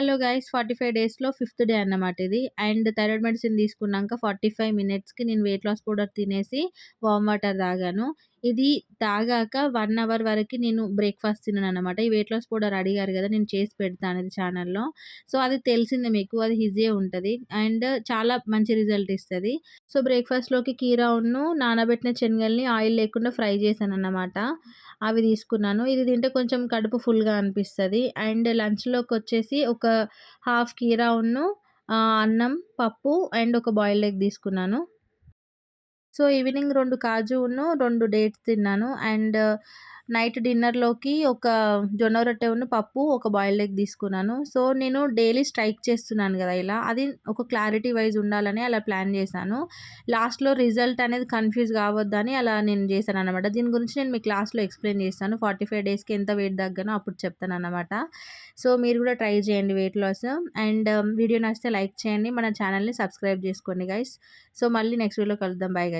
Hello guys 45 డేస్‌లో fifth day అన్నమాట ఇది. అండ్ థైరాయిడ్ మెడిసిన్ తీసుకున్నాక 45 మినిట్స్‌కి నేను వెయిట్ లాస్ పౌడర్ తినేసి వార్మ్ వాటర్ తాగాను. ఇది తాగాక 1 అవర్ వరకి నేను బ్రేక్‌ఫాస్ట్ తినననమాట. ఈ వెయిట్ లాస్ పౌడర్ అడిగారు గదా! నేను చేసి పెడతాను ఇది ఛానెల్‌లో. సో, అది తెలిసిందే మీకు అది ఈజీయే ఉంటది. అండ్ చాలా మంచి రిజల్ట్ ఇస్తది. సో, బ్రేక్‌ఫాస్ట్‌లోకి కీరా నానబెట్టిన శనగల్ని ఆయిల్ లేకుండా ఫ్రై చేశానన్నమాట. అవి తీసుకున్నాను. ఇది తింటే కొంచెం కడుపు ఫుల్‌గా అనిపిస్తది. అండ్ లంచ్‌లోకొచ్చేసి ఒక హాఫ్ కీరా అన్నం, పప్పు అండ్ ఒక బాయిల్డ్ ఎగ్ తీసుకున్నాను. సో, ఈవినింగ్ 2 2 డేట్స్ తిన్నాను. అండ్ నైట్ డిన్నర్‌లోకి ఒక జొన్న రొట్టె పప్పు, ఒక బాయిల్డ్ ఎగ్ తీసుకున్నాను. సో, నేను డైలీ స్ట్రైక్ చేస్తున్నాను గదా! ఇలా అది ఒక క్లారిటీ వైస్ ఉండాలని అలా ప్లాన్ చేశాను. లాస్ట్‌లో రిజల్ట్ అనేది కన్‌ఫ్యూజ్ కావద్దని అలా నేను చేశాననమాట. దీని గురించి నేను మీకు లాస్ట్‌లో ఎక్స్‌ప్లెయిన్ చేస్తాను. 45 డేస్‌కి ఎంత వెయిట్ తగ్గానో అప్పుడు చెప్తాననమాట. సో, మీరు కూడా ట్రై చేయండి వెయిట్ లాస్. అండ్ వీడియో నచ్చితే లైక్ చేయండి. మన ఛానెల్‌ని సబ్స్క్రైబ్ చేసుకోండి గైస్. సో, మళ్ళీ నెక్స్ట్ వీడియోలో కలుద్దాం. Bye guys.